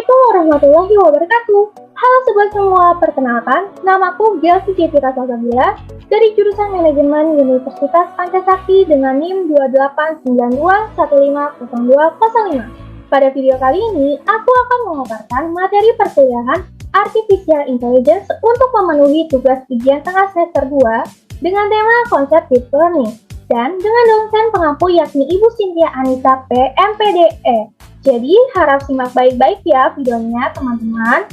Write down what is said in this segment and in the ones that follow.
Assalamualaikum warahmatullahi wabarakatuh. Halo sobat semua, perkenalkan, namaku Gelsi Citra Salsabila dari jurusan Manajemen Universitas Pancasakti dengan NIM 2892150205. Pada video kali ini, aku akan memaparkan materi perkuliahan Artificial Intelligence untuk memenuhi tugas ujian tengah semester 2 dengan tema konsep Deep Learning dan dengan dosen pengampu yakni Ibu Cynthia Anissa P. MPDE. Jadi harap simak baik-baik ya videonya teman-teman.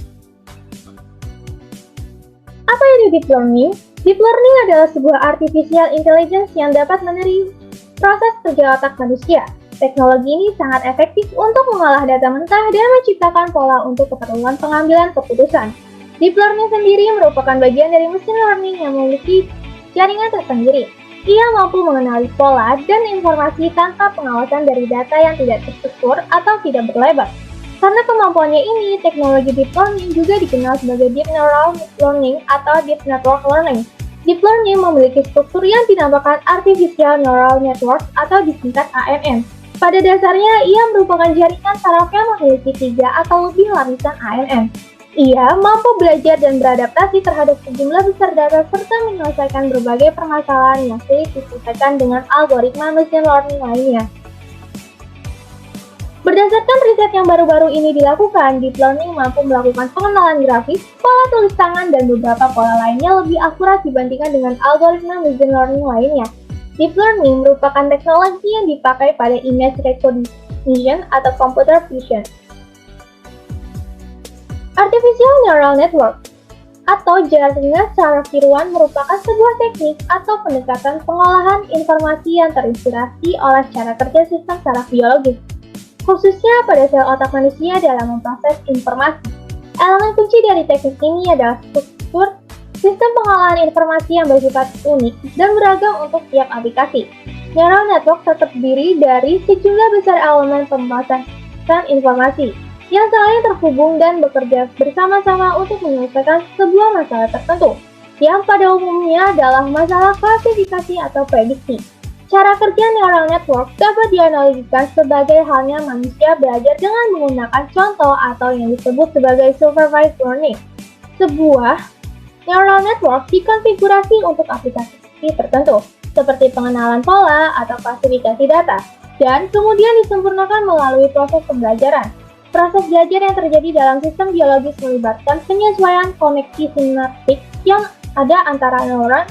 Apa itu Deep Learning? Deep Learning adalah sebuah artificial intelligence yang dapat meniru proses kerja otak manusia. Teknologi ini sangat efektif untuk mengolah data mentah dan menciptakan pola untuk keperluan pengambilan keputusan. Deep Learning sendiri merupakan bagian dari machine learning yang memiliki jaringan tersendiri. Ia mampu mengenali pola dan informasi tanpa pengawasan dari data yang tidak terstruktur atau tidak berlebar. Karena kemampuannya ini, teknologi Deep Learning juga dikenal sebagai Deep Neural Learning atau Deep Network Learning. Deep Learning memiliki struktur yang dinamakan Artificial Neural Network atau disingkat ANN. Pada dasarnya, ia merupakan jaringan saraf yang memiliki 3 atau lebih lapisan ANN. Ia mampu belajar dan beradaptasi terhadap sejumlah besar data serta menyelesaikan berbagai permasalahan yang sulit diselesaikan dengan algoritma machine learning lainnya. Berdasarkan riset yang baru-baru ini dilakukan, Deep Learning mampu melakukan pengenalan grafis, pola tulis tangan, dan beberapa pola lainnya lebih akurat dibandingkan dengan algoritma machine learning lainnya. Deep Learning merupakan teknologi yang dipakai pada image recognition atau computer vision. Artificial Neural Network atau jaringan saraf tiruan merupakan sebuah teknik atau pendekatan pengolahan informasi yang terinspirasi oleh cara kerja sistem saraf biologis, khususnya pada sel otak manusia dalam memproses informasi. Elemen kunci dari teknik ini adalah struktur sistem pengolahan informasi yang bersifat unik dan beragam untuk tiap aplikasi. Neural network terdiri dari sejumlah besar elemen pemrosesan informasi yang saling terhubung dan bekerja bersama-sama untuk menyelesaikan sebuah masalah tertentu, yang pada umumnya adalah masalah klasifikasi atau prediksi. Cara kerja neural network dapat dianalogikan sebagai halnya manusia belajar dengan menggunakan contoh atau yang disebut sebagai supervised learning. Sebuah neural network dikonfigurasi untuk aplikasi tertentu, seperti pengenalan pola atau klasifikasi data, dan kemudian disempurnakan melalui proses pembelajaran. Proses belajar yang terjadi dalam sistem biologis melibatkan penyesuaian koneksi sinaptik yang ada antara neuron.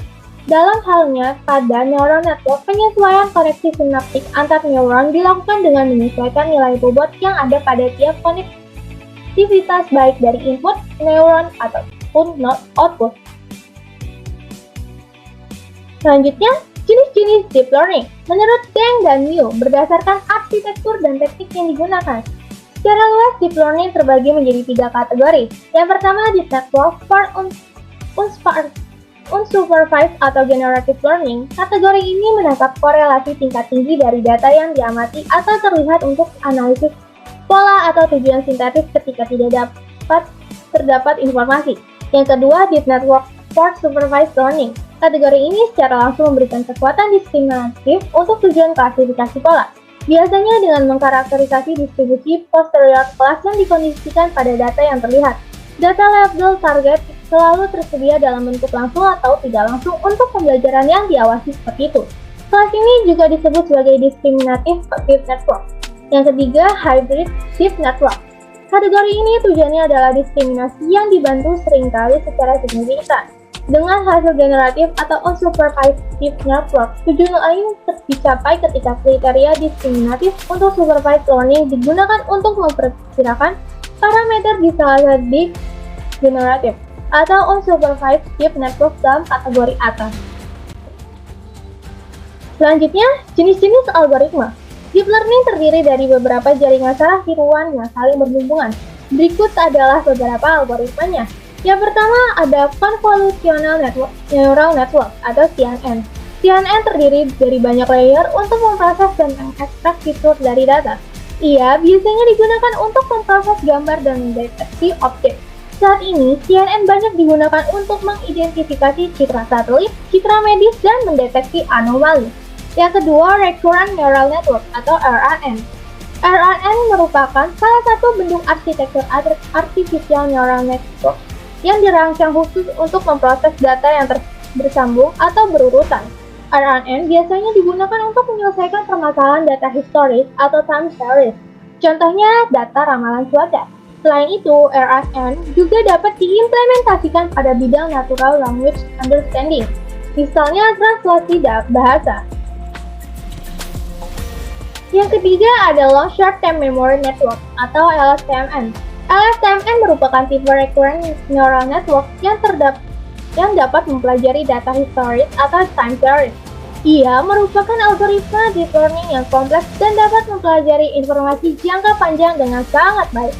Dalam halnya, pada neural network, penyesuaian koneksi sinaptik antar neuron dilakukan dengan menyesuaikan nilai bobot yang ada pada tiap konektivitas baik dari input neuron ataupun output. Selanjutnya, jenis-jenis Deep Learning. Menurut Deng dan Liu, berdasarkan arsitektur dan teknik yang digunakan, secara luas, Deep Learning terbagi menjadi 3 kategori. Yang pertama, Deep Network for Unsupervised atau Generative Learning. Kategori ini menangkap korelasi tingkat tinggi dari data yang diamati atau terlihat untuk analisis pola atau tujuan sintetis ketika tidak terdapat informasi. Yang kedua, Deep Network for Supervised Learning. Kategori ini secara langsung memberikan kekuatan diskriminatif untuk tujuan klasifikasi pola. Biasanya dengan mengkarakterisasi distribusi posterior kelas yang dikondisikan pada data yang terlihat. Data label target selalu tersedia dalam bentuk langsung atau tidak langsung untuk pembelajaran yang diawasi seperti itu. Kelas ini juga disebut sebagai Discriminative Deep Network. Yang ketiga, Hybrid Deep Network. Kategori ini tujuannya adalah diskriminasi yang dibantu seringkali secara signifikan. Dengan hasil generatif atau unsupervised deep network, tujuan lain dicapai ketika kriteria diskriminatif untuk supervised learning digunakan untuk memperkirakan parameter di salah deep generatif atau unsupervised deep network dalam kategori atas. Selanjutnya, jenis-jenis algoritma. Deep Learning terdiri dari beberapa jaringan saraf tiruan yang saling berhubungan. Berikut adalah beberapa algoritmanya. Yang pertama ada Convolutional Neural Network atau CNN. CNN terdiri dari banyak layer untuk memproses dan mengekstrak fitur dari data. Ia biasanya digunakan untuk memproses gambar dan mendeteksi objek. Saat ini, CNN banyak digunakan untuk mengidentifikasi citra satelit, citra medis, dan mendeteksi anomali. Yang kedua, Recurrent Neural Network atau RNN. RNN merupakan salah satu bentuk arsitektur artificial neural network yang dirancang khusus untuk memproses data yang bersambung atau berurutan. RNN biasanya digunakan untuk menyelesaikan permasalahan data historis atau time series, contohnya data ramalan cuaca. Selain itu, RNN juga dapat diimplementasikan pada bidang natural language understanding, misalnya translasi bahasa. Yang ketiga adalah Short Term Memory Network atau LSTMN. LSTMN merupakan tipe recurrent neural network yang dapat mempelajari data historis atau time series. Ia merupakan algoritma deep learning yang kompleks dan dapat mempelajari informasi jangka panjang dengan sangat baik.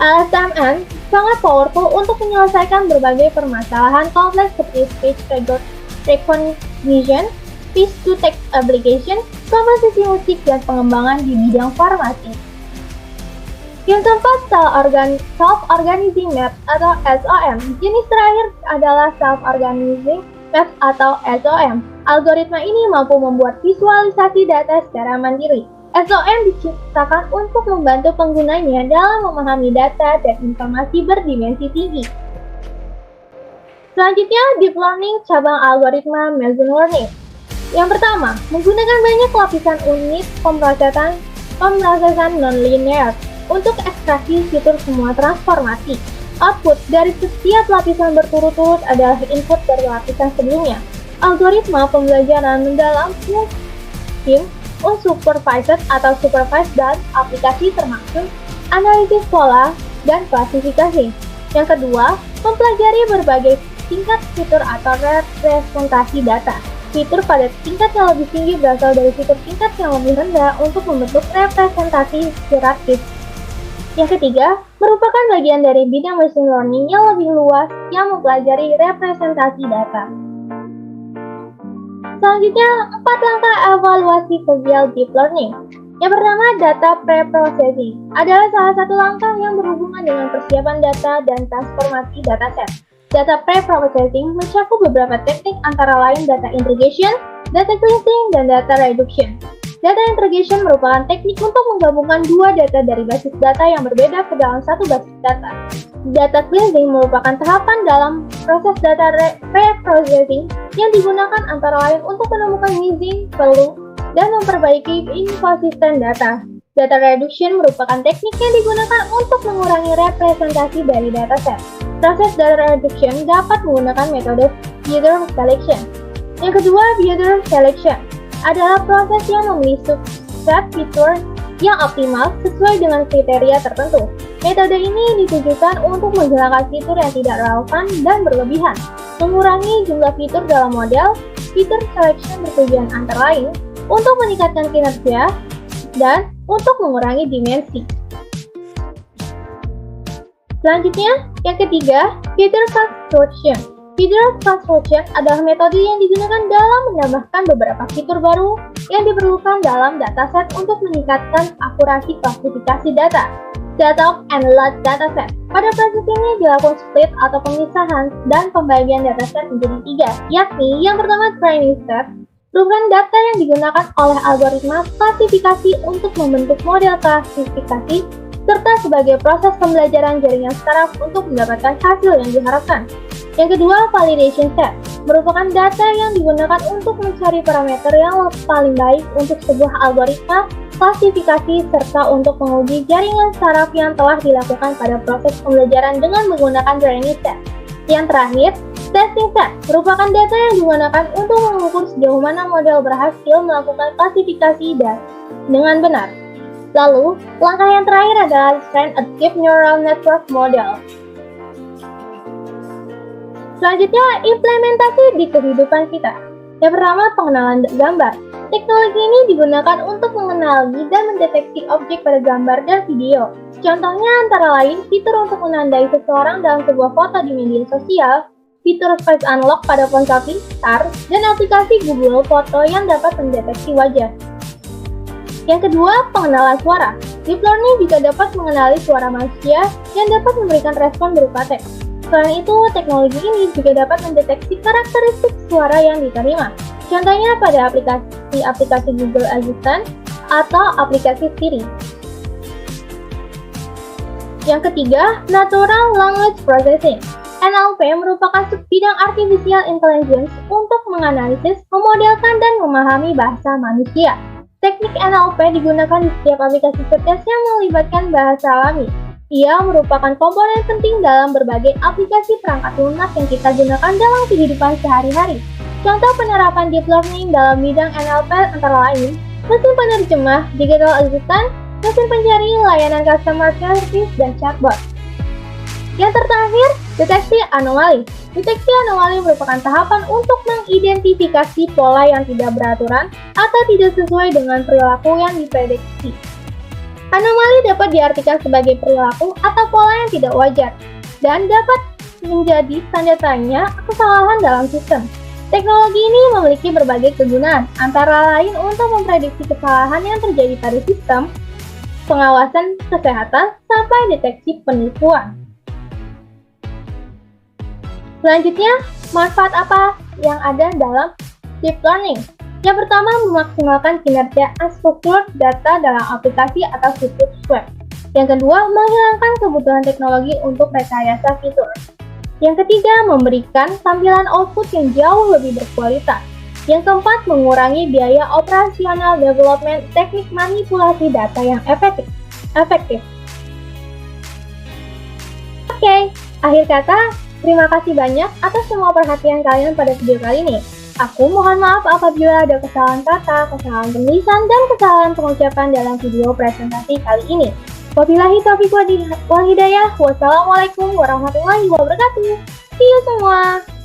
LSTMN sangat powerful untuk menyelesaikan berbagai permasalahan kompleks seperti speech recognition, speech-to-text application, komposisi musik, dan pengembangan di bidang farmasi. Yang keempat, Self-Organizing Maps atau SOM. Jenis terakhir adalah Self-Organizing Maps atau SOM. Algoritma ini mampu membuat visualisasi data secara mandiri. SOM diciptakan untuk membantu penggunanya dalam memahami data dan informasi berdimensi tinggi. Selanjutnya, Deep Learning cabang algoritma Machine Learning. Yang pertama, menggunakan banyak lapisan unit pemrosesan non-linear untuk ekstraksi fitur semua transformasi. Output dari setiap lapisan berturut-turut adalah input dari lapisan sebelumnya. Algoritma pembelajaran mendalam mungkin unsupervised atau supervised dan aplikasi termasuk analisis pola dan klasifikasi. Yang kedua, mempelajari berbagai tingkat fitur atau representasi data. Fitur pada tingkat yang lebih tinggi berasal dari fitur tingkat yang lebih rendah untuk membentuk representasi hierarkis. Yang ketiga, merupakan bagian dari bidang machine learning yang lebih luas yang mempelajari representasi data. Selanjutnya, 4 langkah evaluasi kerja deep learning. Yang pertama, data pre-processing adalah salah satu langkah yang berhubungan dengan persiapan data dan transformasi dataset. Data pre-processing mencakup beberapa teknik antara lain data integration, data cleansing, dan data reduction. Data integration merupakan teknik untuk menggabungkan dua data dari basis data yang berbeda ke dalam satu basis data. Data cleansing merupakan tahapan dalam proses data pre-processing yang digunakan antara lain untuk menemukan missing, perlu, dan memperbaiki inkonsisten data. Data reduction merupakan teknik yang digunakan untuk mengurangi representasi dari dataset. Proses data reduction dapat menggunakan metode feature selection. Yang kedua, feature selection adalah proses yang memilih subset fitur yang optimal sesuai dengan kriteria tertentu. Metode ini ditujukan untuk menghilangkan fitur yang tidak relevan dan berlebihan, mengurangi jumlah fitur dalam model. Feature selection bertujuan antara lain untuk meningkatkan kinerja dan untuk mengurangi dimensi. Selanjutnya, yang ketiga, feature construction. Feature construction adalah metode yang digunakan dalam menambahkan beberapa fitur baru yang diperlukan dalam dataset untuk meningkatkan akurasi klasifikasi data. Data and load dataset. Pada proses ini dilakukan split atau pemisahan dan pembagian dataset menjadi 3, yakni yang pertama training set, merupakan data yang digunakan oleh algoritma klasifikasi untuk membentuk model klasifikasi serta sebagai proses pembelajaran jaringan saraf untuk mendapatkan hasil yang diharapkan. Yang kedua, validation set, merupakan data yang digunakan untuk mencari parameter yang paling baik untuk sebuah algoritma klasifikasi serta untuk menguji jaringan saraf yang telah dilakukan pada proses pembelajaran dengan menggunakan training set. Yang terakhir, testing set, merupakan data yang digunakan untuk mengukur sejauh mana model berhasil melakukan klasifikasi dengan benar. Lalu, langkah yang terakhir adalah train a deep neural network model. Selanjutnya, implementasi di kehidupan kita. Yang pertama, pengenalan gambar. Teknologi ini digunakan untuk mengenali dan mendeteksi objek pada gambar dan video. Contohnya antara lain, fitur untuk menandai seseorang dalam sebuah foto di media sosial, fitur face unlock pada ponsel pintar, dan aplikasi Google Foto yang dapat mendeteksi wajah. Yang kedua, pengenalan suara. Deep learning juga dapat mengenali suara manusia yang dapat memberikan respon berupa teks. Selain itu, teknologi ini juga dapat mendeteksi karakteristik suara yang diterima. Contohnya pada aplikasi Google Assistant atau aplikasi Siri. Yang ketiga, Natural Language Processing. NLP merupakan subbidang Artificial Intelligence untuk menganalisis, memodelkan, dan memahami bahasa manusia. Teknik NLP digunakan di setiap aplikasi cerdas yang melibatkan bahasa alami. Ia merupakan komponen penting dalam berbagai aplikasi perangkat lunak yang kita gunakan dalam kehidupan sehari-hari. Contoh penerapan deep learning dalam bidang NLP antara lain, mesin penerjemah, digital assistant, mesin pencari, layanan customer service, dan chatbot. Yang terakhir, deteksi anomali. Deteksi anomali merupakan tahapan untuk mengidentifikasi pola yang tidak beraturan atau tidak sesuai dengan perilaku yang diprediksi. Anomali dapat diartikan sebagai perilaku atau pola yang tidak wajar dan dapat menjadi tanda tanya kesalahan dalam sistem. Teknologi ini memiliki berbagai kegunaan, antara lain untuk memprediksi kesalahan yang terjadi pada sistem, pengawasan kesehatan, sampai deteksi penipuan. Selanjutnya, manfaat apa yang ada dalam deep learning? Yang pertama, memaksimalkan kinerja unstructured data dalam aplikasi atau situs web. Yang kedua, menghilangkan kebutuhan teknologi untuk rekayasa fitur. Yang ketiga, memberikan tampilan output yang jauh lebih berkualitas. Yang keempat, mengurangi biaya operasional development teknik manipulasi data yang efektif. Oke, akhir kata, terima kasih banyak atas semua perhatian kalian pada video kali ini. Aku mohon maaf apabila ada kesalahan kata, kesalahan penulisan, dan kesalahan pengucapan dalam video presentasi kali ini. Wabillahi taufiq wal hidayah. Wassalamualaikum warahmatullahi wabarakatuh. See you semua.